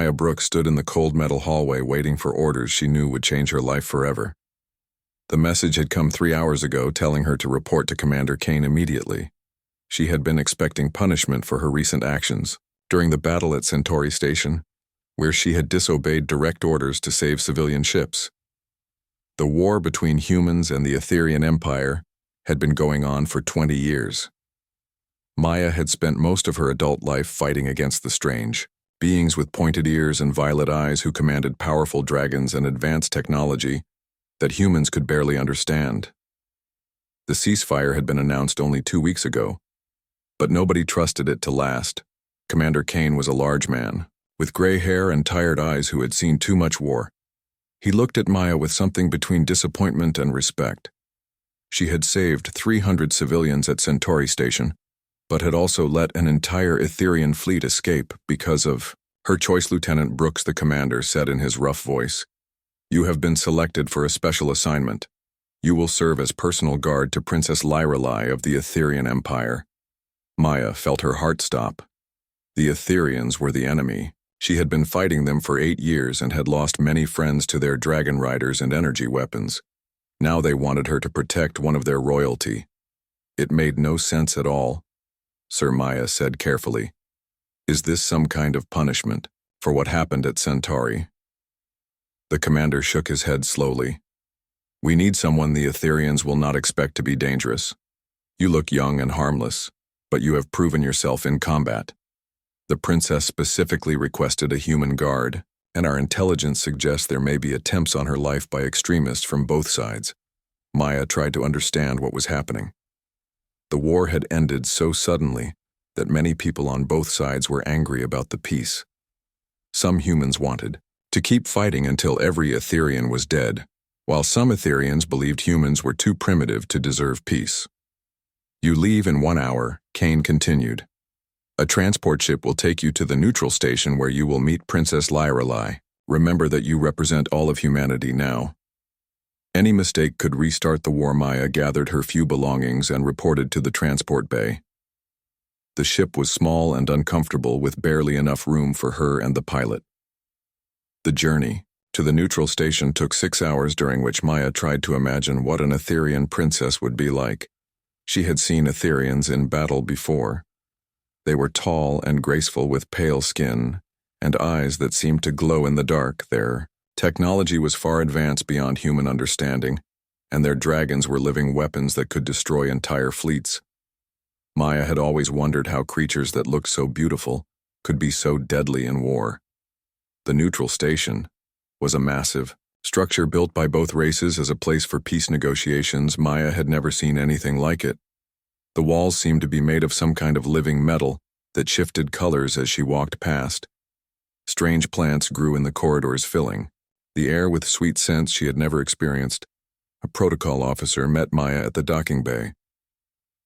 Maya Brooks stood in the cold metal hallway waiting for orders she knew would change her life forever. The message had come 3 hours ago telling her to report to Commander Kane immediately. She had been expecting punishment for her recent actions during the battle at Centauri Station, where she had disobeyed direct orders to save civilian ships. The war between humans and the Etherian Empire had been going on for 20 years. Maya had spent most of her adult life fighting against the strange, beings with pointed ears and violet eyes who commanded powerful dragons and advanced technology that humans could barely understand. The ceasefire had been announced only 2 weeks ago, but nobody trusted it to last. Commander Kane was a large man, with gray hair and tired eyes who had seen too much war. He looked at Maya with something between disappointment and respect. She had saved 300 civilians at Centauri Station, but had also let an entire Etherian fleet escape because of her choice. Lieutenant Brooks, the commander, said in his rough voice, "You have been selected for a special assignment. You will serve as personal guard to Princess Lyrelai of the Etherian Empire." Maya felt her heart stop. The Etherians were the enemy. She had been fighting them for 8 years and had lost many friends to their dragon riders and energy weapons. Now they wanted her to protect one of their royalty. It made no sense at all. Sir, Maya said carefully, "Is this some kind of punishment for what happened at Centauri?" The commander shook his head slowly. "We need someone the Etherians will not expect to be dangerous. You look young and harmless, but you have proven yourself in combat. The princess specifically requested a human guard, and our intelligence suggests there may be attempts on her life by extremists from both sides." Maya tried to understand what was happening. The war had ended so suddenly that many people on both sides were angry about the peace. Some humans wanted to keep fighting until every Etherian was dead, while some Etherians believed humans were too primitive to deserve peace. "You leave in 1 hour," Kane continued. "A transport ship will take you to the neutral station where you will meet Princess Lyrelai. Remember that you represent all of humanity now. Any mistake could restart the war." Maya gathered her few belongings and reported to the transport bay. The ship was small and uncomfortable with barely enough room for her and the pilot. The journey to the neutral station took 6 hours, during which Maya tried to imagine what an Etherian princess would be like. She had seen Etherians in battle before. They were tall and graceful with pale skin and eyes that seemed to glow in the dark. Their technology was far advanced beyond human understanding, and their dragons were living weapons that could destroy entire fleets. Maya had always wondered how creatures that looked so beautiful could be so deadly in war. The neutral station was a massive structure built by both races as a place for peace negotiations. Maya had never seen anything like it. The walls seemed to be made of some kind of living metal that shifted colors as she walked past. Strange plants grew in the corridors, filling the air with sweet scents she had never experienced. A protocol officer met Maya at the docking bay.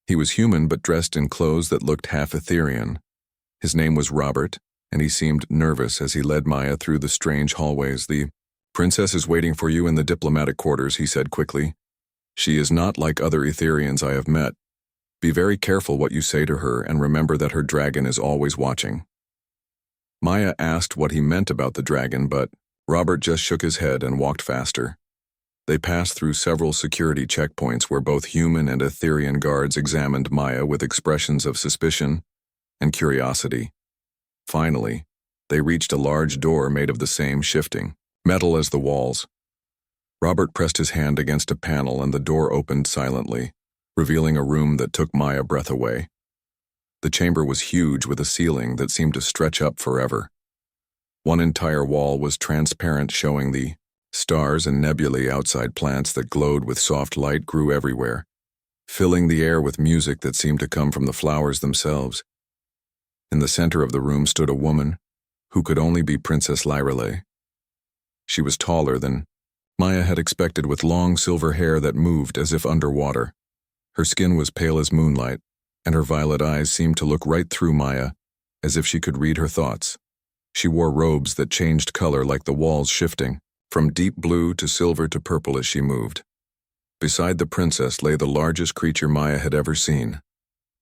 He was human but dressed in clothes that looked half Etherian. His name was Robert, and he seemed nervous as he led Maya through the strange hallways. "The princess is waiting for you in the diplomatic quarters," he said quickly. "She is not like other Etherians I have met. Be very careful what you say to her, and remember that her dragon is always watching." Maya asked what he meant about the dragon, but Robert just shook his head and walked faster. They passed through several security checkpoints where both human and Etherian guards examined Maya with expressions of suspicion and curiosity. Finally, they reached a large door made of the same shifting metal as the walls. Robert pressed his hand against a panel and the door opened silently, revealing a room that took Maya's breath away. The chamber was huge, with a ceiling that seemed to stretch up forever. One entire wall was transparent, showing the stars and nebulae outside. Plants that glowed with soft light grew everywhere, filling the air with music that seemed to come from the flowers themselves. In the center of the room stood a woman who could only be Princess Lyrelai. She was taller than Maya had expected, with long silver hair that moved as if underwater. Her skin was pale as moonlight, and her violet eyes seemed to look right through Maya, as if she could read her thoughts. She wore robes that changed color like the walls, shifting from deep blue to silver to purple as she moved. Beside the princess lay the largest creature Maya had ever seen.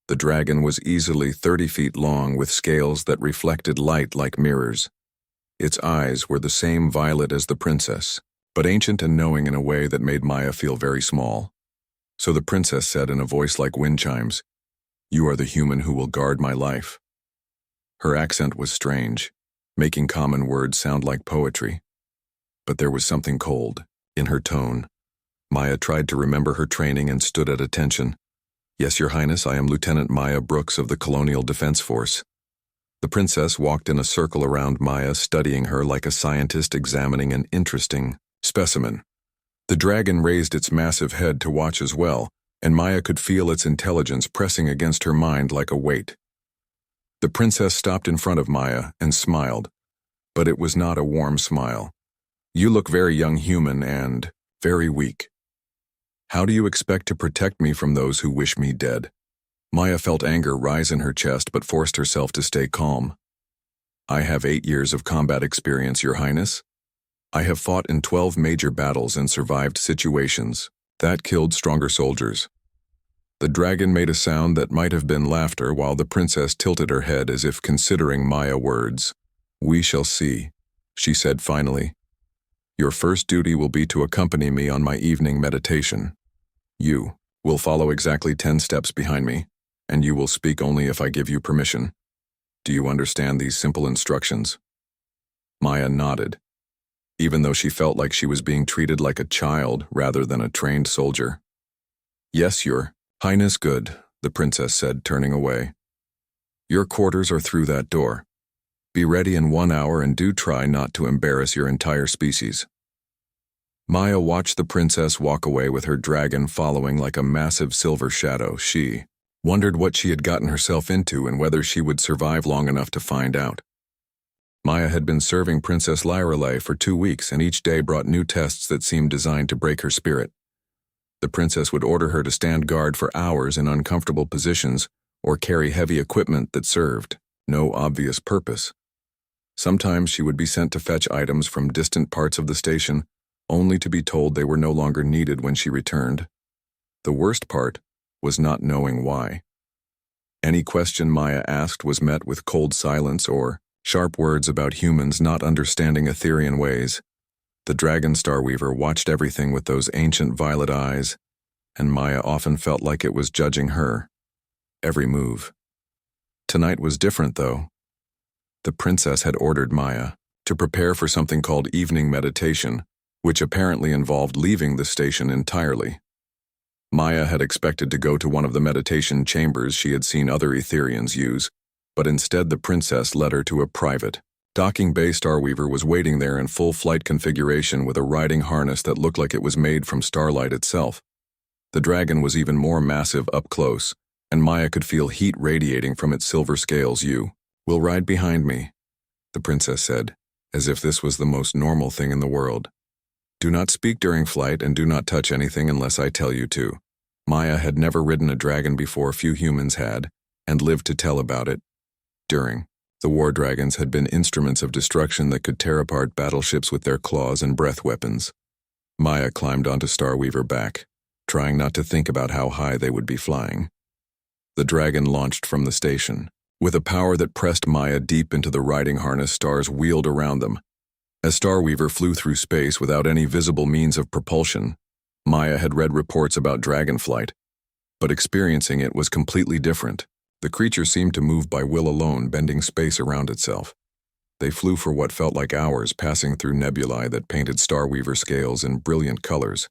The dragon was easily 30 feet long, with scales that reflected light like mirrors. Its eyes were the same violet as the princess, but ancient and knowing in a way that made Maya feel very small. So the princess said in a voice like wind chimes, "You are the human who will guard my life." Her accent was strange, making common words sound like poetry. But there was something cold in her tone. Maya tried to remember her training and stood at attention. "Yes, Your Highness, I am Lieutenant Maya Brooks of the Colonial Defense Force." The princess walked in a circle around Maya, studying her like a scientist examining an interesting specimen. The dragon raised its massive head to watch as well, and Maya could feel its intelligence pressing against her mind like a weight. The princess stopped in front of Maya and smiled, but it was not a warm smile. "You look very young human and very weak. How do you expect to protect me from those who wish me dead?" Maya felt anger rise in her chest but forced herself to stay calm. "I have 8 years of combat experience, Your Highness. I have fought in 12 major battles and survived situations that killed stronger soldiers." The dragon made a sound that might have been laughter while the princess tilted her head as if considering Maya words. "We shall see," she said finally. "Your first duty will be to accompany me on my evening meditation. You will follow exactly 10 steps behind me, and you will speak only if I give you permission. Do you understand these simple instructions?" Maya nodded, even though she felt like she was being treated like a child rather than a trained soldier. "Yes, Your Highness." "Good," the princess said, turning away. "Your quarters are through that door. Be ready in 1 hour and do try not to embarrass your entire species." Maya watched the princess walk away with her dragon following like a massive silver shadow. She wondered what she had gotten herself into and whether she would survive long enough to find out. Maya had been serving Princess Lyrelei for 2 weeks, and each day brought new tests that seemed designed to break her spirit. The princess would order her to stand guard for hours in uncomfortable positions or carry heavy equipment that served no obvious purpose. Sometimes she would be sent to fetch items from distant parts of the station, only to be told they were no longer needed when she returned. The worst part was not knowing why. Any question Maya asked was met with cold silence or sharp words about humans not understanding Etherian ways. The dragon Starweaver watched everything with those ancient violet eyes, and Maya often felt like it was judging her every move. Tonight was different, though. The princess had ordered Maya to prepare for something called evening meditation, which apparently involved leaving the station entirely. Maya had expected to go to one of the meditation chambers she had seen other Etherians use, but instead the princess led her to a private docking bay. Starweaver was waiting there in full flight configuration with a riding harness that looked like it was made from starlight itself. The dragon was even more massive up close, and Maya could feel heat radiating from its silver scales. "You will ride behind me," the princess said, as if this was the most normal thing in the world. "Do not speak during flight and do not touch anything unless I tell you to." Maya had never ridden a dragon before. Few humans had, and lived to tell about it. The war dragons had been instruments of destruction that could tear apart battleships with their claws and breath weapons. Maya climbed onto Starweaver back, trying not to think about how high they would be flying. The dragon launched from the station. With a power that pressed Maya deep into the riding harness, stars wheeled around them. As Starweaver flew through space without any visible means of propulsion, Maya had read reports about dragonflight, but experiencing it was completely different. The creature seemed to move by will alone, bending space around itself. They flew for what felt like hours, passing through nebulae that painted Starweaver scales in brilliant colors.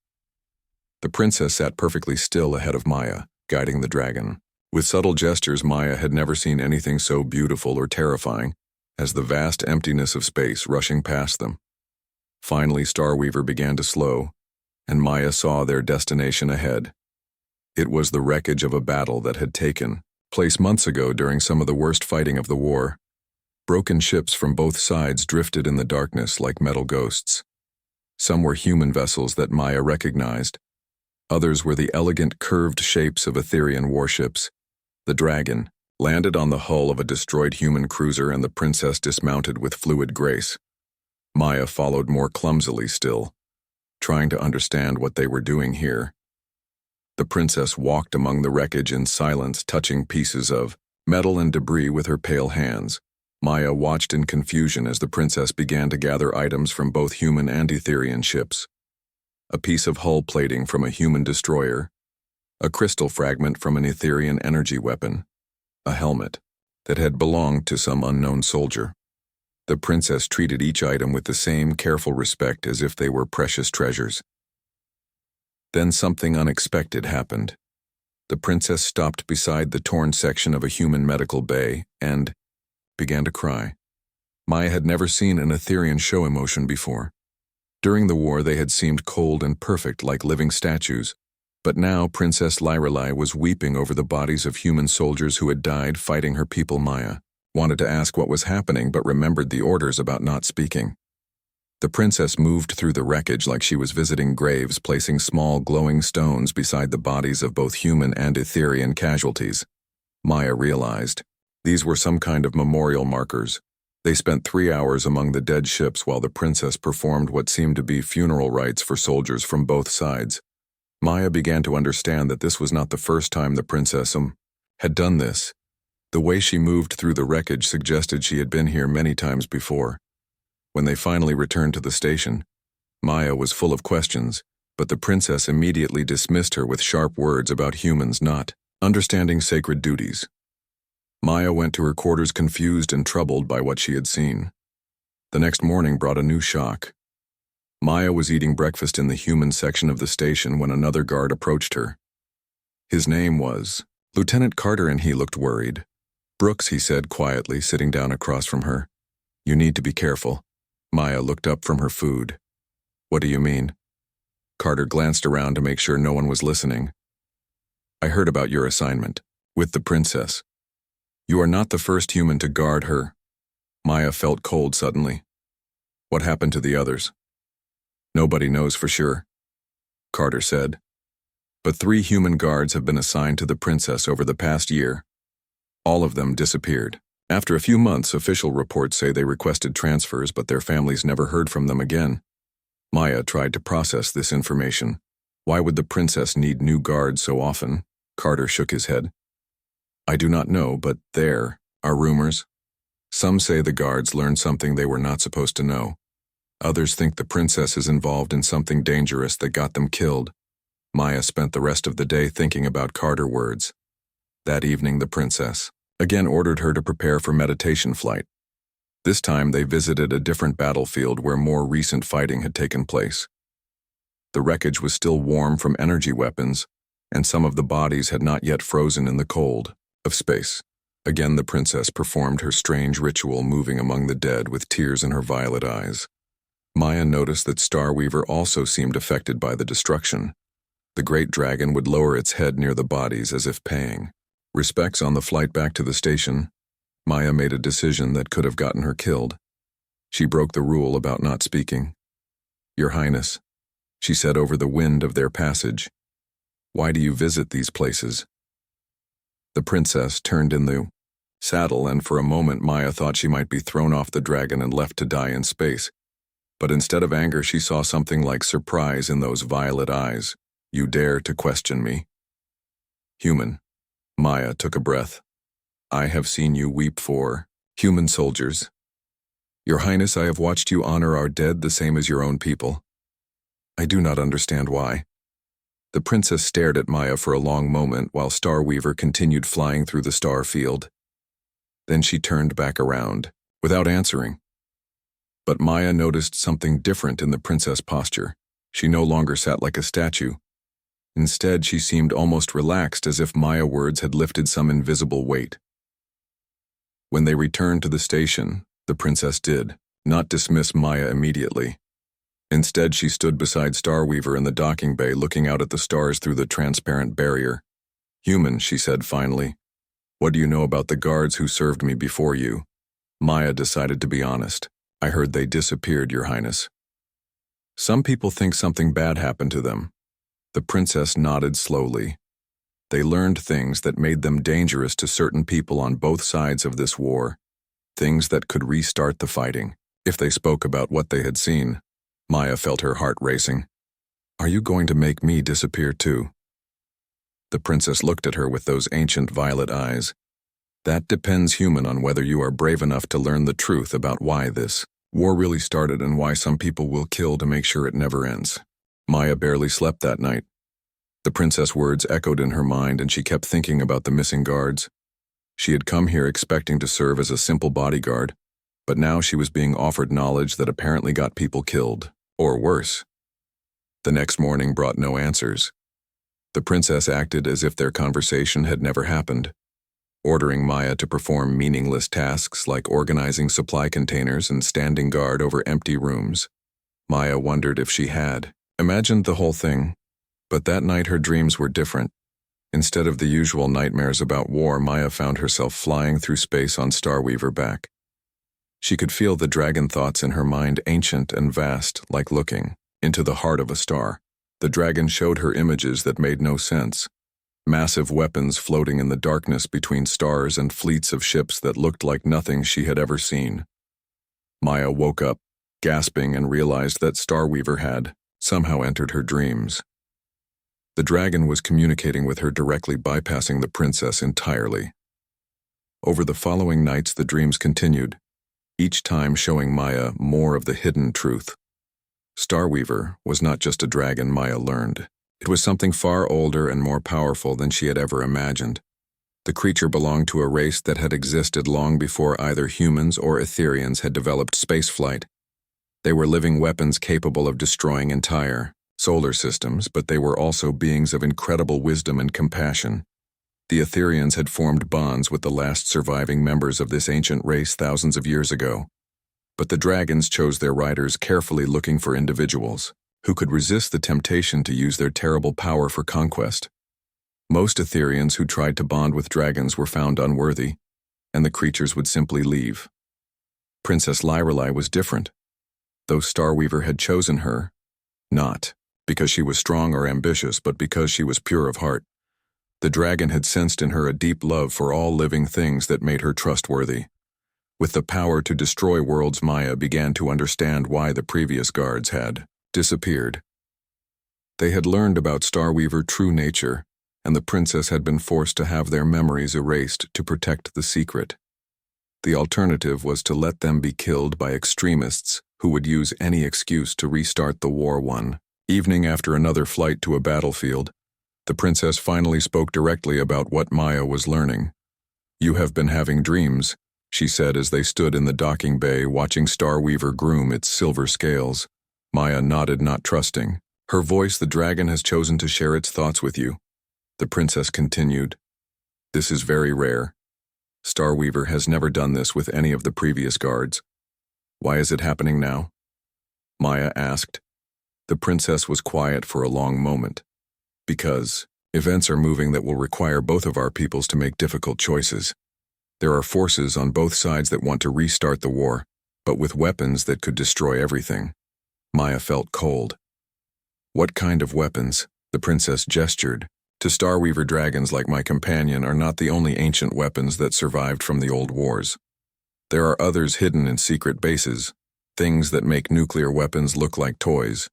The princess sat perfectly still ahead of Maya, guiding the dragon. With subtle gestures, Maya had never seen anything so beautiful or terrifying as the vast emptiness of space rushing past them. Finally, Starweaver began to slow, and Maya saw their destination ahead. It was the wreckage of a battle that had taken place months ago during some of the worst fighting of the war. Broken ships from both sides drifted in the darkness like metal ghosts. Some were human vessels that Maya recognized. Others were the elegant curved shapes of Etherian warships. The dragon landed on the hull of a destroyed human cruiser, and the princess dismounted with fluid grace. Maya followed more clumsily still, trying to understand what they were doing here. The princess walked among the wreckage in silence, touching pieces of metal and debris with her pale hands. Maya watched in confusion as the princess began to gather items from both human and Etherian ships. A piece of hull plating from a human destroyer, a crystal fragment from an Etherian energy weapon, a helmet that had belonged to some unknown soldier. The princess treated each item with the same careful respect as if they were precious treasures. Then something unexpected happened. The princess stopped beside the torn section of a human medical bay and began to cry. Maya had never seen an Etherian show emotion before. During the war, they had seemed cold and perfect like living statues, but now Princess Lyrelai was weeping over the bodies of human soldiers who had died fighting her people. Maya wanted to ask what was happening but remembered the orders about not speaking. The princess moved through the wreckage like she was visiting graves, placing small glowing stones beside the bodies of both human and Etherian casualties. Maya realized these were some kind of memorial markers. They spent 3 hours among the dead ships while the princess performed what seemed to be funeral rites for soldiers from both sides. Maya began to understand that this was not the first time the princess had done this. The way she moved through the wreckage suggested she had been here many times before. When they finally returned to the station, Maya was full of questions, but the princess immediately dismissed her with sharp words about humans not understanding sacred duties. Maya went to her quarters confused and troubled by what she had seen. The next morning brought a new shock. Maya was eating breakfast in the human section of the station when another guard approached her. His name was Lieutenant Carter, and he looked worried. "Brooks," he said quietly, sitting down across from her. "You need to be careful." Maya looked up from her food. "What do you mean?" Carter glanced around to make sure no one was listening. "I heard about your assignment with the princess. You are not the first human to guard her." Maya felt cold suddenly. "What happened to the others?" "Nobody knows for sure," Carter said. "But 3 human guards have been assigned to the princess over the past year. All of them disappeared. After a few months, official reports say they requested transfers, but their families never heard from them again." Maya tried to process this information. Why would the princess need new guards so often? Carter shook his head. "I do not know, but there are rumors. Some say the guards learned something they were not supposed to know. Others think the princess is involved in something dangerous that got them killed." Maya spent the rest of the day thinking about Carter's words. That evening, the princess again ordered her to prepare for meditation flight. This time they visited a different battlefield where more recent fighting had taken place. The wreckage was still warm from energy weapons, and some of the bodies had not yet frozen in the cold of space. Again, the princess performed her strange ritual, moving among the dead with tears in her violet eyes. Maya noticed that Starweaver also seemed affected by the destruction. The great dragon would lower its head near the bodies as if paying respects. On the flight back to the station, Maya made a decision that could have gotten her killed. She broke the rule about not speaking. "Your Highness," she said over the wind of their passage, "why do you visit these places?" The princess turned in the saddle, and for a moment Maya thought she might be thrown off the dragon and left to die in space. But instead of anger, she saw something like surprise in those violet eyes. "You dare to question me?" "Human." Maya took a breath. "I have seen you weep for human soldiers. Your Highness, I have watched you honor our dead the same as your own people. I do not understand why." The princess stared at Maya for a long moment while Starweaver continued flying through the star field. Then she turned back around, without answering. But Maya noticed something different in the princess' posture. She no longer sat like a statue. Instead, she seemed almost relaxed, as if Maya's words had lifted some invisible weight. When they returned to the station, the princess did not dismiss Maya immediately. Instead, she stood beside Starweaver in the docking bay, looking out at the stars through the transparent barrier. "Human," she said finally, "what do you know about the guards who served me before you?" Maya decided to be honest. "I heard they disappeared, Your Highness." "Some people think something bad happened to them." The princess nodded slowly. "They learned things that made them dangerous to certain people on both sides of this war. Things that could restart the fighting, if they spoke about what they had seen." Maya felt her heart racing. "Are you going to make me disappear too?" The princess looked at her with those ancient violet eyes. That depends human on whether you are brave enough to learn the truth about why this war really started and why some people will kill to make sure it never ends. Maya barely slept that night. The princess words echoed in her mind and she kept thinking about the missing guards. She had come here expecting to serve as a simple bodyguard, but now she was being offered knowledge that apparently got people killed, or worse. The next morning brought no answers. The princess acted as if their conversation had never happened, ordering Maya to perform meaningless tasks like organizing supply containers and standing guard over empty rooms. Maya wondered if she had imagined the whole thing, but that night her dreams were different. Instead of the usual nightmares about war, Maya found herself flying through space on Starweaver back. She could feel the dragon thoughts in her mind, ancient and vast, like looking into the heart of a star. The dragon showed her images that made no sense. Massive weapons floating in the darkness between stars and fleets of ships that looked like nothing she had ever seen. Maya woke up, gasping, and realized that Starweaver had somehow entered her dreams. The dragon was communicating with her directly, bypassing the princess entirely. Over the following nights, the dreams continued, each time showing Maya more of the hidden truth. Starweaver was not just a dragon, Maya learned. It was something far older and more powerful than she had ever imagined. The creature belonged to a race that had existed long before either humans or Etherians had developed spaceflight. They were living weapons capable of destroying entire solar systems, but they were also beings of incredible wisdom and compassion. The Etherians had formed bonds with the last surviving members of this ancient race thousands of years ago. But the dragons chose their riders carefully, looking for individuals who could resist the temptation to use their terrible power for conquest. Most Etherians who tried to bond with dragons were found unworthy, and the creatures would simply leave. Princess Lyrelei was different. Though Starweaver had chosen her, not because she was strong or ambitious, but because she was pure of heart. The dragon had sensed in her a deep love for all living things that made her trustworthy. With the power to destroy worlds, Maya began to understand why the previous guards had disappeared. They had learned about Starweaver's true nature, and the princess had been forced to have their memories erased to protect the secret. The alternative was to let them be killed by extremists who would use any excuse to restart the war. One evening, after another flight to a battlefield, the princess finally spoke directly about what Maya was learning. "You have been having dreams," she said as they stood in the docking bay watching Starweaver groom its silver scales. Maya nodded, not trusting. Her voice, "The dragon has chosen to share its thoughts with you." The princess continued, "This is very rare. Starweaver has never done this with any of the previous guards. Why is it happening now?" Maya asked. The princess was quiet for a long moment. "Because events are moving that will require both of our peoples to make difficult choices. There are forces on both sides that want to restart the war, but with weapons that could destroy everything." Maya felt cold. "What kind of weapons?" The princess gestured. "To Starweaver, dragons like my companion are not the only ancient weapons that survived from the old wars. There are others hidden in secret bases, things that make nuclear weapons look like toys.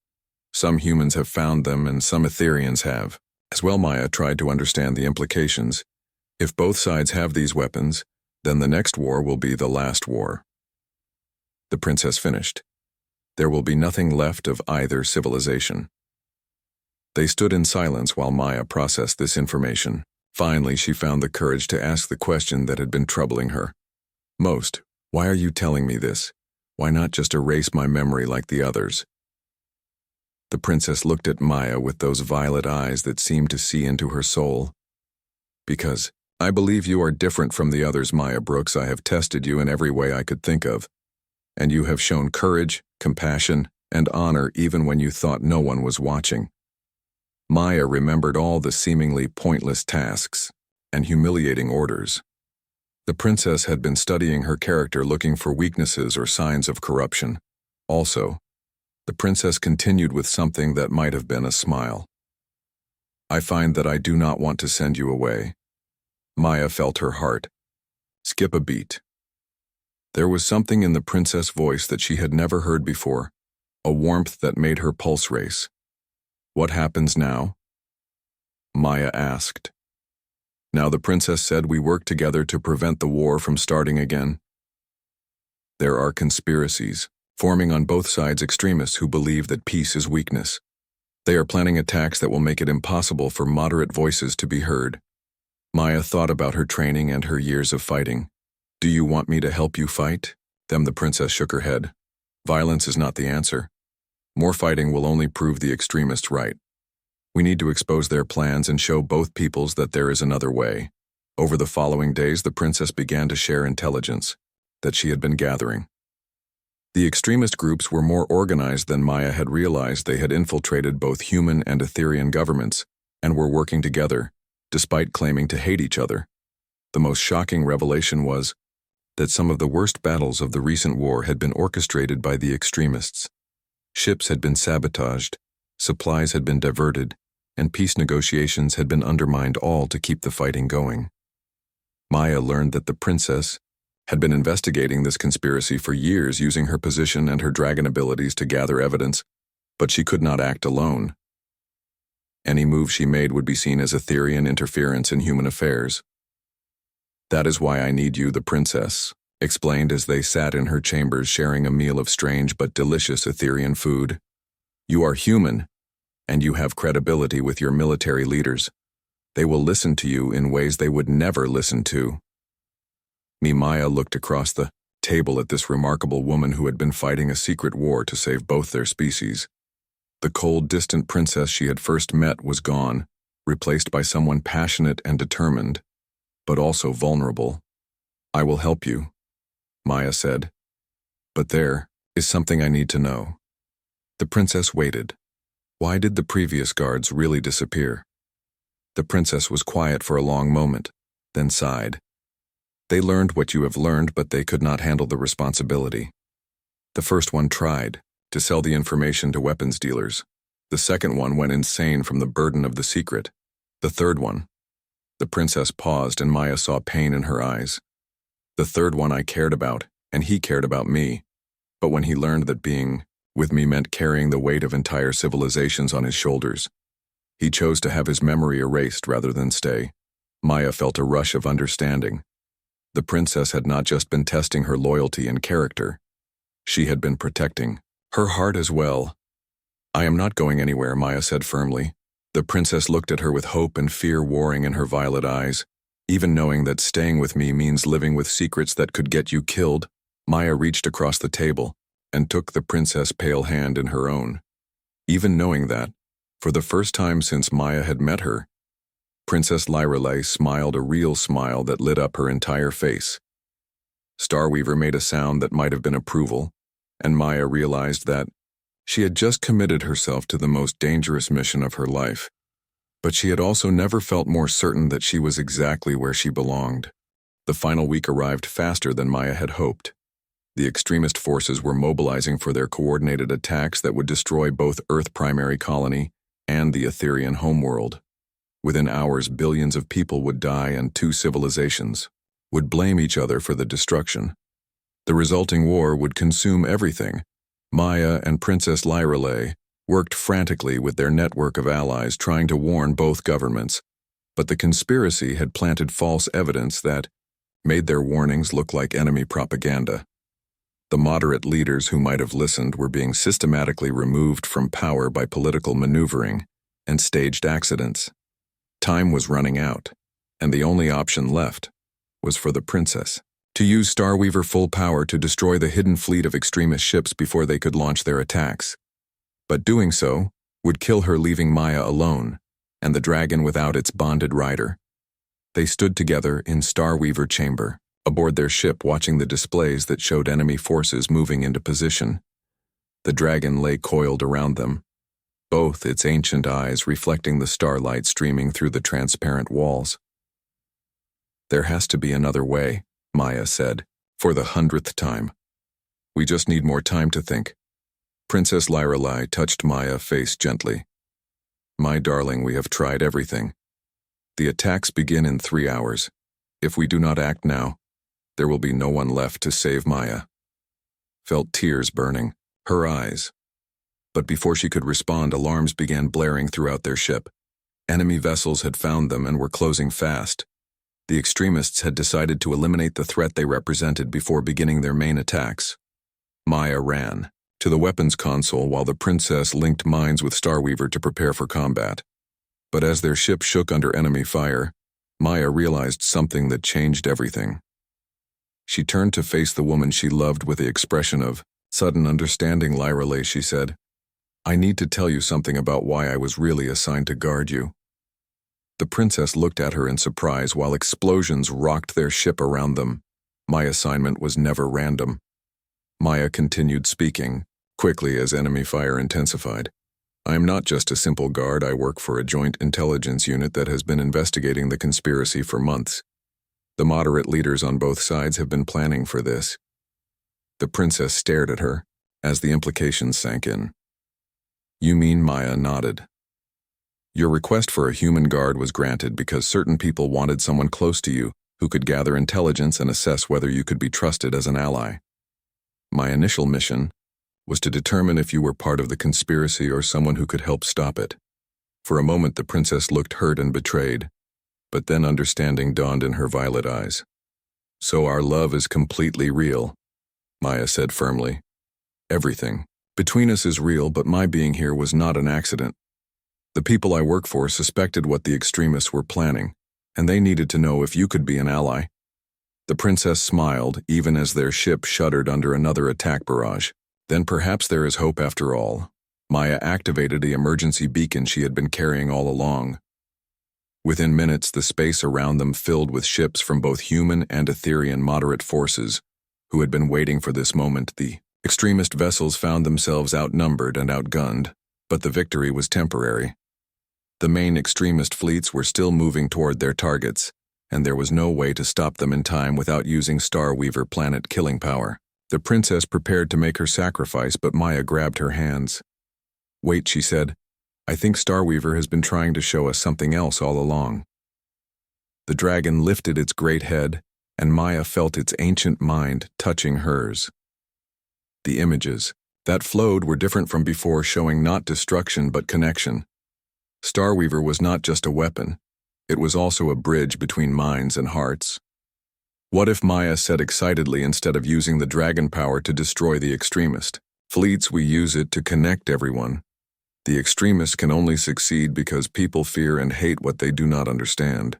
Some humans have found them and some Etherians have." As well, Maya tried to understand the implications. If both sides have these weapons, then the next war will be the last war. The princess finished. There will be nothing left of either civilization. They stood in silence while Maya processed this information. Finally, she found the courage to ask the question that had been troubling her most. "Why are you telling me this? Why not just erase my memory like the others?" The princess looked at Maya with those violet eyes that seemed to see into her soul. "Because I believe you are different from the others, Maya Brooks. I have tested you in every way I could think of, and you have shown courage, compassion, and honor even when you thought no one was watching." Maya remembered all the seemingly pointless tasks and humiliating orders. The princess had been studying her character, looking for weaknesses or signs of corruption. Also, the princess continued with something that might have been a smile. "I find that I do not want to send you away." Maya felt her heart skip a beat. There was something in the princess' voice that she had never heard before, a warmth that made her pulse race. "What happens now?" Maya asked. Now the princess said we work together to prevent the war from starting again. There are conspiracies, forming on both sides extremists who believe that peace is weakness. They are planning attacks that will make it impossible for moderate voices to be heard. Maya thought about her training and her years of fighting. Do you want me to help you fight? Then the princess shook her head. Violence is not the answer. More fighting will only prove the extremists right. We need to expose their plans and show both peoples that there is another way. Over the following days, the princess began to share intelligence that she had been gathering. The extremist groups were more organized than Maya had realized. They had infiltrated both human and Etherian governments and were working together, despite claiming to hate each other. The most shocking revelation was that some of the worst battles of the recent war had been orchestrated by the extremists. Ships had been sabotaged, supplies had been diverted, and peace negotiations had been undermined, all to keep the fighting going. Maya learned that the princess had been investigating this conspiracy for years, using her position and her dragon abilities to gather evidence, but she could not act alone. Any move she made would be seen as Etherian interference in human affairs. That is why I need you, the princess explained as they sat in her chambers sharing a meal of strange but delicious Etherian food. You are human, and you have credibility with your military leaders. They will listen to you in ways they would never listen to. Maya looked across the table at this remarkable woman who had been fighting a secret war to save both their species. The cold, distant princess she had first met was gone, replaced by someone passionate and determined, but also vulnerable. I will help you, Maya said. But there is something I need to know. The princess waited. Why did the previous guards really disappear? The princess was quiet for a long moment, then sighed. They learned what you have learned, but they could not handle the responsibility. The first one tried to sell the information to weapons dealers. The second one went insane from the burden of the secret. The third one. The princess paused and Maya saw pain in her eyes. The third one I cared about, and he cared about me. But when he learned that being with me meant carrying the weight of entire civilizations on his shoulders, he chose to have his memory erased rather than stay. Maya felt a rush of understanding. The princess had not just been testing her loyalty and character. She had been protecting her heart as well. I am not going anywhere, Maya said firmly. The princess looked at her with hope and fear warring in her violet eyes. Even knowing that staying with me means living with secrets that could get you killed, Maya reached across the table and took the princess' pale hand in her own. Even knowing that, for the first time since Maya had met her, Princess Lyrelei smiled a real smile that lit up her entire face. Starweaver made a sound that might have been approval, and Maya realized that she had just committed herself to the most dangerous mission of her life. But she had also never felt more certain that she was exactly where she belonged. The final week arrived faster than Maya had hoped. The extremist forces were mobilizing for their coordinated attacks that would destroy both Earth primary colony and the Etherian homeworld. Within hours, billions of people would die and two civilizations would blame each other for the destruction. The resulting war would consume everything. Maya and Princess Lyrelei worked frantically with their network of allies trying to warn both governments, but the conspiracy had planted false evidence that made their warnings look like enemy propaganda. The moderate leaders who might have listened were being systematically removed from power by political maneuvering and staged accidents. Time was running out, and the only option left was for the princess to use Starweaver full power to destroy the hidden fleet of extremist ships before they could launch their attacks. But doing so would kill her, leaving Maya alone, and the dragon without its bonded rider. They stood together in Starweaver chamber, aboard their ship, watching the displays that showed enemy forces moving into position. The dragon lay coiled around them, both its ancient eyes reflecting the starlight streaming through the transparent walls. There has to be another way, Maya said, for the 100th time. We just need more time to think. Princess Lyrelei touched Maya's face gently. My darling, we have tried everything. The attacks begin in 3 hours. If we do not act now, there will be no one left to save Maya. Felt tears burning her eyes. But before she could respond, alarms began blaring throughout their ship. Enemy vessels had found them and were closing fast, The extremists had decided to eliminate the threat they represented before beginning their main attacks. Maya ran to the weapons console while the princess linked minds with Starweaver to prepare for combat. But as their ship shook under enemy fire, Maya realized something that changed everything. She turned to face the woman she loved with the expression of sudden understanding. Lyrelay, she said, "I need to tell you something about why I was really assigned to guard you." The princess looked at her in surprise while explosions rocked their ship around them. "My assignment was never random." Maya continued speaking, quickly as enemy fire intensified. "I am not just a simple guard. I work for a joint intelligence unit that has been investigating the conspiracy for months. The moderate leaders on both sides have been planning for this." The princess stared at her as the implications sank in. "You mean?" Maya nodded. "Your request for a human guard was granted because certain people wanted someone close to you who could gather intelligence and assess whether you could be trusted as an ally. My initial mission was to determine if you were part of the conspiracy or someone who could help stop it." For a moment the princess looked hurt and betrayed, but then understanding dawned in her violet eyes. "So our love is completely real," Maya said firmly. "Everything between us is real, but my being here was not an accident. The people I work for suspected what the extremists were planning, and they needed to know if you could be an ally." The princess smiled, even as their ship shuddered under another attack barrage. "Then perhaps there is hope after all." Maya activated the emergency beacon she had been carrying all along. Within minutes, the space around them filled with ships from both human and Etherian moderate forces, who had been waiting for this moment. The extremist vessels found themselves outnumbered and outgunned, but the victory was temporary. The main extremist fleets were still moving toward their targets, and there was no way to stop them in time without using Starweaver planet-killing power. The princess prepared to make her sacrifice, but Maya grabbed her hands. "Wait," she said. "I think Starweaver has been trying to show us something else all along." The dragon lifted its great head, and Maya felt its ancient mind touching hers. The images that flowed were different from before, showing not destruction but connection. Starweaver was not just a weapon. It was also a bridge between minds and hearts. "What if," Maya said excitedly, "instead of using the dragon power to destroy the extremist fleets, we use it to connect everyone? The extremists can only succeed because people fear and hate what they do not understand."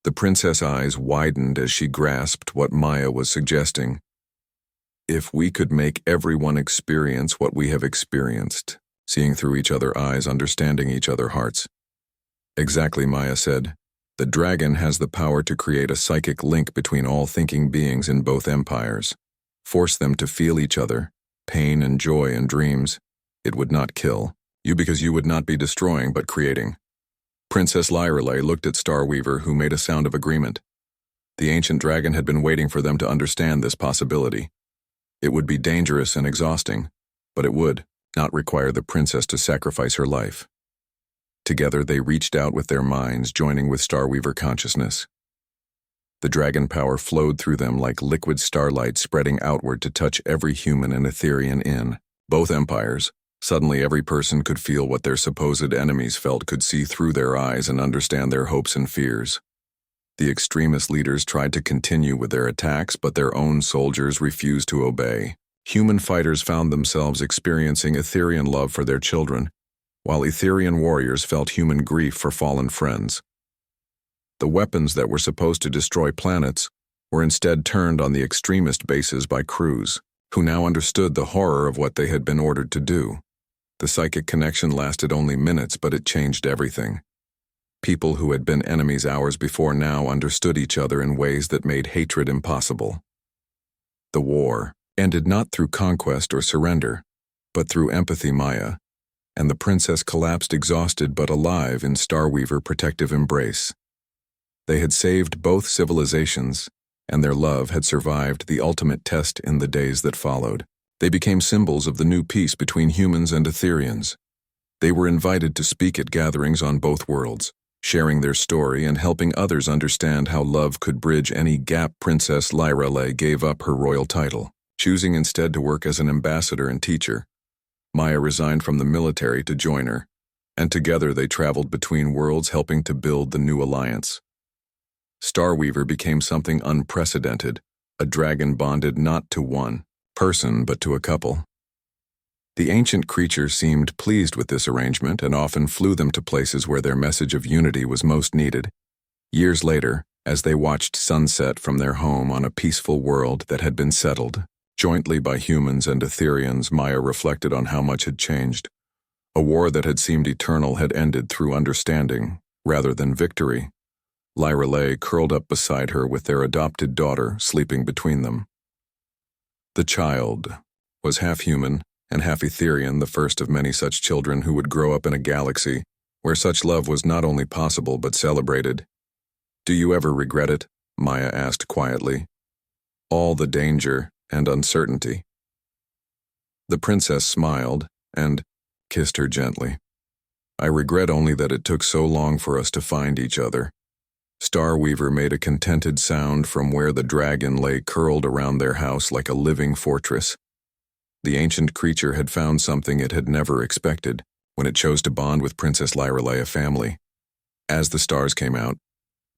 The princess' eyes widened as she grasped what Maya was suggesting. "If we could make everyone experience what we have experienced, seeing through each other's eyes, understanding each other's hearts." "Exactly," Maya said. "The dragon has the power to create a psychic link between all thinking beings in both empires. Force them to feel each other, pain and joy and dreams. It would not kill you because you would not be destroying but creating." Princess Lyrelay looked at Starweaver, who made a sound of agreement. The ancient dragon had been waiting for them to understand this possibility. It would be dangerous and exhausting, but it would not require the princess to sacrifice her life. Together they reached out with their minds, joining with Starweaver consciousness. The dragon power flowed through them like liquid starlight, spreading outward to touch every human and Etherian in both empires. Suddenly every person could feel what their supposed enemies felt, could see through their eyes and understand their hopes and fears. The extremist leaders tried to continue with their attacks, but their own soldiers refused to obey. Human fighters found themselves experiencing Etherian love for their children, while Etherian warriors felt human grief for fallen friends. The weapons that were supposed to destroy planets were instead turned on the extremist bases by crews, who now understood the horror of what they had been ordered to do. The psychic connection lasted only minutes, but it changed everything. People who had been enemies hours before now understood each other in ways that made hatred impossible. The war ended not through conquest or surrender, but through empathy, Maya, and the princess collapsed exhausted but alive in Starweaver protective embrace. They had saved both civilizations, and their love had survived the ultimate test in the days that followed. They became symbols of the new peace between humans and Etherians. They were invited to speak at gatherings on both worlds, sharing their story and helping others understand how love could bridge any gap. Princess Lyrelay gave up her royal title, choosing instead to work as an ambassador and teacher. Maya resigned from the military to join her, and together they traveled between worlds, helping to build the new alliance. Starweaver became something unprecedented, a dragon bonded not to one person but to a couple. The ancient creature seemed pleased with this arrangement and often flew them to places where their message of unity was most needed. Years later, as they watched sunset from their home on a peaceful world that had been settled, jointly by humans and Etherians, Maya reflected on how much had changed. A war that had seemed eternal had ended through understanding, rather than victory. Lyra lay curled up beside her with their adopted daughter sleeping between them. The child was half human and half Etherian, the first of many such children who would grow up in a galaxy where such love was not only possible but celebrated. "Do you ever regret it?" Maya asked quietly. "All the danger and uncertainty." The princess smiled and kissed her gently. "I regret only that it took so long for us to find each other." Starweaver made a contented sound from where the dragon lay curled around their house like a living fortress. The ancient creature had found something it had never expected when it chose to bond with Princess Lyra, a family. As the stars came out,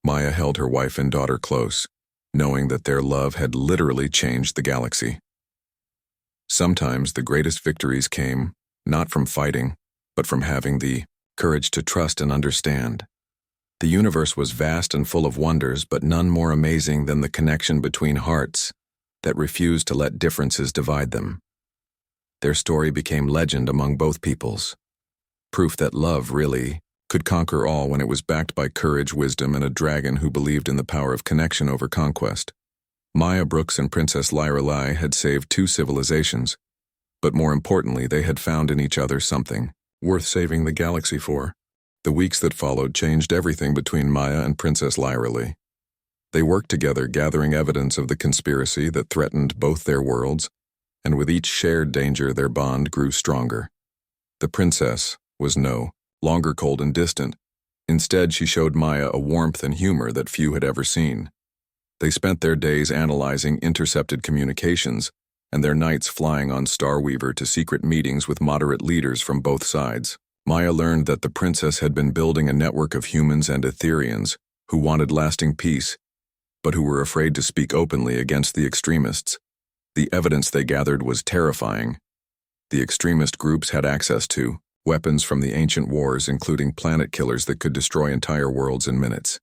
Maya held her wife and daughter close, knowing that their love had literally changed the galaxy. Sometimes the greatest victories came not from fighting, but from having the courage to trust and understand. The universe was vast and full of wonders, but none more amazing than the connection between hearts that refused to let differences divide them. Their story became legend among both peoples, proof that love really could conquer all when it was backed by courage, wisdom, and a dragon who believed in the power of connection over conquest. Maya Brooks and Princess Lyra had saved 2 civilizations, but more importantly, they had found in each other something worth saving the galaxy for. The weeks that followed changed everything between Maya and Princess Lyra. They worked together, gathering evidence of the conspiracy that threatened both their worlds, and with each shared danger their bond grew stronger. The princess was no longer cold and distant. Instead, she showed Maya a warmth and humor that few had ever seen. They spent their days analyzing intercepted communications and their nights flying on Starweaver to secret meetings with moderate leaders from both sides. Maya learned that the princess had been building a network of humans and Etherians who wanted lasting peace, but who were afraid to speak openly against the extremists. The evidence they gathered was terrifying. The extremist groups had access to weapons from the ancient wars, including planet killers that could destroy entire worlds in minutes.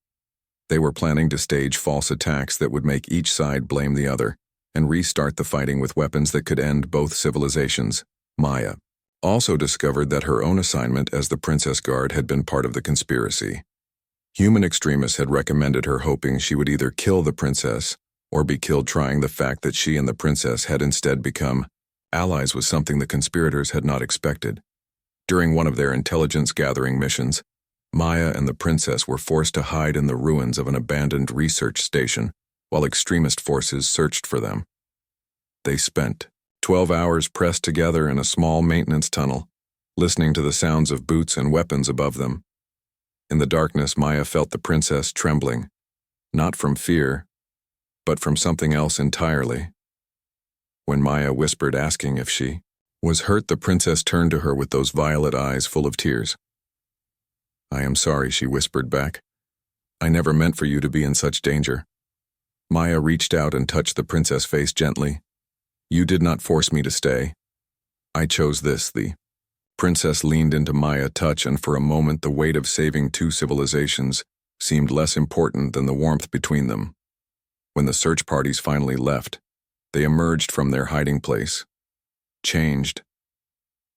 They were planning to stage false attacks that would make each side blame the other and restart the fighting with weapons that could end both civilizations. Maya also discovered that her own assignment as the Princess Guard had been part of the conspiracy. Human extremists had recommended her, hoping she would either kill the princess or be killed trying. The fact that she and the princess had instead become allies was something the conspirators had not expected. During one of their intelligence-gathering missions, Maya and the princess were forced to hide in the ruins of an abandoned research station while extremist forces searched for them. They spent 12 hours pressed together in a small maintenance tunnel, listening to the sounds of boots and weapons above them. In the darkness, Maya felt the princess trembling, not from fear, but from something else entirely. When Maya whispered, asking if she was hurt, the princess turned to her with those violet eyes full of tears. "I am sorry," she whispered back. "I never meant for you to be in such danger." Maya reached out and touched the princess' face gently. "You did not force me to stay. I chose this." The princess leaned into Maya's touch, and for a moment the weight of saving 2 civilizations seemed less important than the warmth between them. When the search parties finally left, they emerged from their hiding place, changed.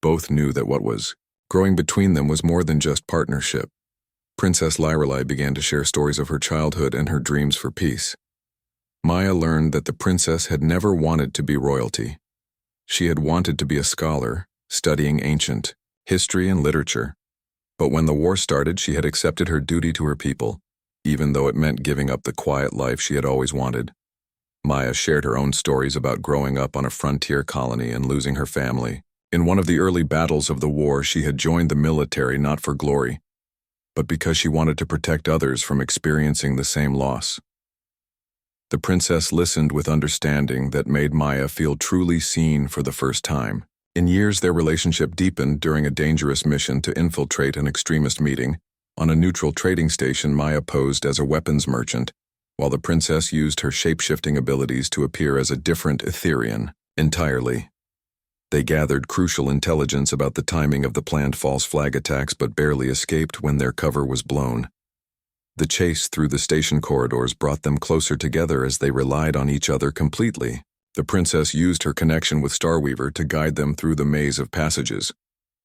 Both knew that what was growing between them was more than just partnership. Princess Lyra began to share stories of her childhood and her dreams for peace. Maya learned that the princess had never wanted to be royalty. She had wanted to be a scholar, studying ancient history and literature. But when the war started, she had accepted her duty to her people, even though it meant giving up the quiet life she had always wanted. Maya shared her own stories about growing up on a frontier colony and losing her family. In one of the early battles of the war, she had joined the military not for glory, but because she wanted to protect others from experiencing the same loss. The princess listened with understanding that made Maya feel truly seen for the first time. In years, their relationship deepened during a dangerous mission to infiltrate an extremist meeting. On a neutral trading station, Maya posed as a weapons merchant, while the princess used her shape-shifting abilities to appear as a different Etherean entirely. They gathered crucial intelligence about the timing of the planned false flag attacks but barely escaped when their cover was blown. The chase through the station corridors brought them closer together as they relied on each other completely. The princess used her connection with Starweaver to guide them through the maze of passages,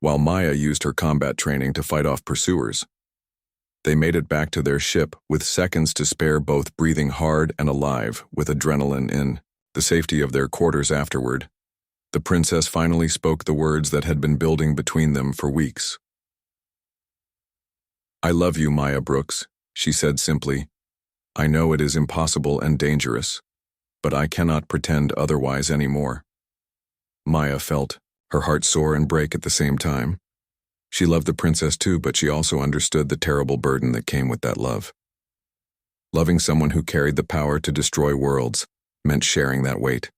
while Maya used her combat training to fight off pursuers. They made it back to their ship with seconds to spare, both breathing hard and alive with adrenaline in the safety of their quarters afterward. The princess finally spoke the words that had been building between them for weeks. "I love you, Maya Brooks," she said simply. "I know it is impossible and dangerous, but I cannot pretend otherwise anymore." Maya felt her heart soar and break at the same time. She loved the princess too, but she also understood the terrible burden that came with that love. Loving someone who carried the power to destroy worlds meant sharing that weight.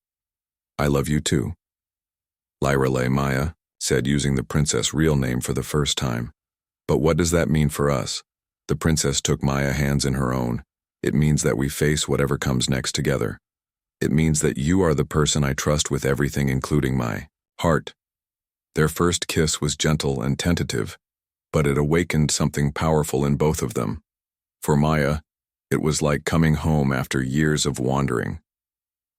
"I love you too," Lyrelei, Maya said, using the princess' real name for the first time. "But what does that mean for us?" The princess took Maya's hands in her own. "It means that we face whatever comes next together. It means that you are the person I trust with everything, including my heart." Their first kiss was gentle and tentative, but it awakened something powerful in both of them. For Maya, it was like coming home after years of wandering.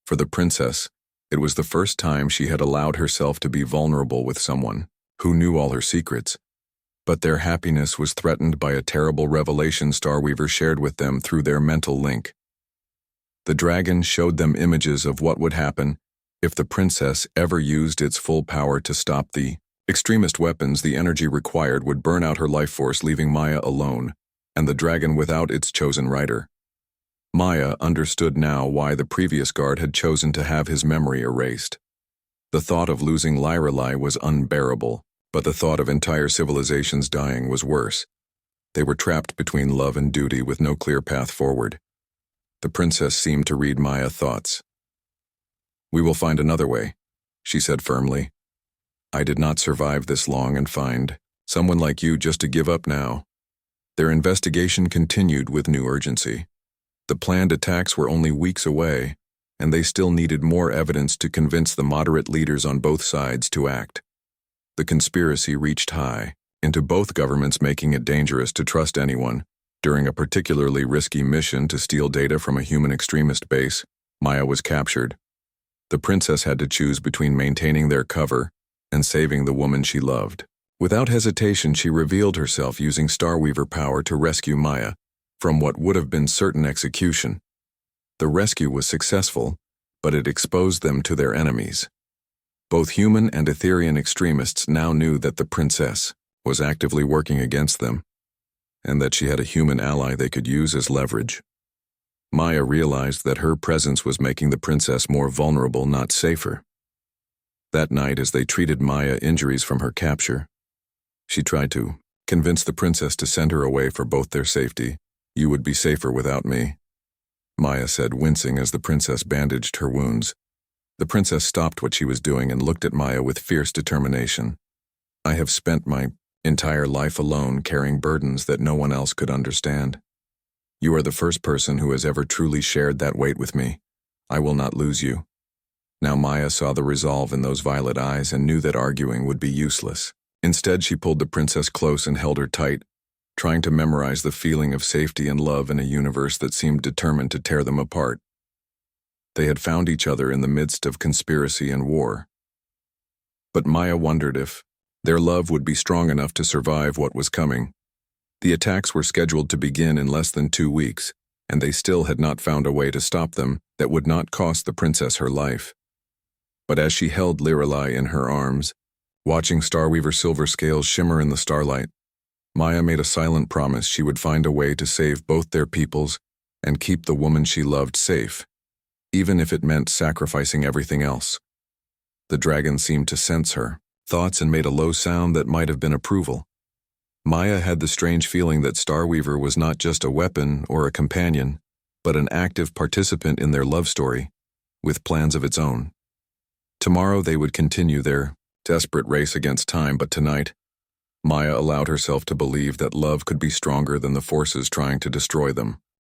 For the princess, it was the first time she had allowed herself to be vulnerable with someone who knew all her secrets. But their happiness was threatened by a terrible revelation Starweaver shared with them through their mental link. The dragon showed them images of what would happen if the princess ever used its full power to stop the extremist weapons. The energy required would burn out her life force, leaving Maya alone, and the dragon without its chosen rider. Maya understood now why the previous guard had chosen to have his memory erased. The thought of losing Lyrelei was unbearable, but the thought of entire civilizations dying was worse. They were trapped between love and duty with no clear path forward. The princess seemed to read Maya's thoughts. "We will find another way," she said firmly. "I did not survive this long and find someone like you just to give up now." Their investigation continued with new urgency. The planned attacks were only weeks away, and they still needed more evidence to convince the moderate leaders on both sides to act. The conspiracy reached high, into both governments, making it dangerous to trust anyone. During a particularly risky mission to steal data from a human extremist base, Maya was captured. The princess had to choose between maintaining their cover and saving the woman she loved. Without hesitation, she revealed herself, using Starweaver power to rescue Maya from what would have been certain execution. The rescue was successful, but it exposed them to their enemies. Both human and Etherean extremists now knew that the princess was actively working against them, and that she had a human ally they could use as leverage. Maya realized that her presence was making the princess more vulnerable, not safer. That night, as they treated Maya's injuries from her capture, she tried to convince the princess to send her away for both their safety. "You would be safer without me," Maya said, wincing as the princess bandaged her wounds. The princess stopped what she was doing and looked at Maya with fierce determination. "I have spent my entire life alone, carrying burdens that no one else could understand. You are the first person who has ever truly shared that weight with me. I will not lose you." Now Maya saw the resolve in those violet eyes and knew that arguing would be useless. Instead, she pulled the princess close and held her tight, trying to memorize the feeling of safety and love in a universe that seemed determined to tear them apart. They had found each other in the midst of conspiracy and war. But Maya wondered if their love would be strong enough to survive what was coming. The attacks were scheduled to begin in less than 2 weeks, and they still had not found a way to stop them that would not cost the princess her life. But as she held Lyrelei in her arms, watching Starweaver silver scales shimmer in the starlight, Maya made a silent promise she would find a way to save both their peoples and keep the woman she loved safe, even if it meant sacrificing everything else. The dragon seemed to sense her thoughts and made a low sound that might have been approval. Maya had the strange feeling that Starweaver was not just a weapon or a companion, but an active participant in their love story, with plans of its own. Tomorrow they would continue their desperate race against time, but tonight, Maya allowed herself to believe that love could be stronger than the forces trying to destroy them.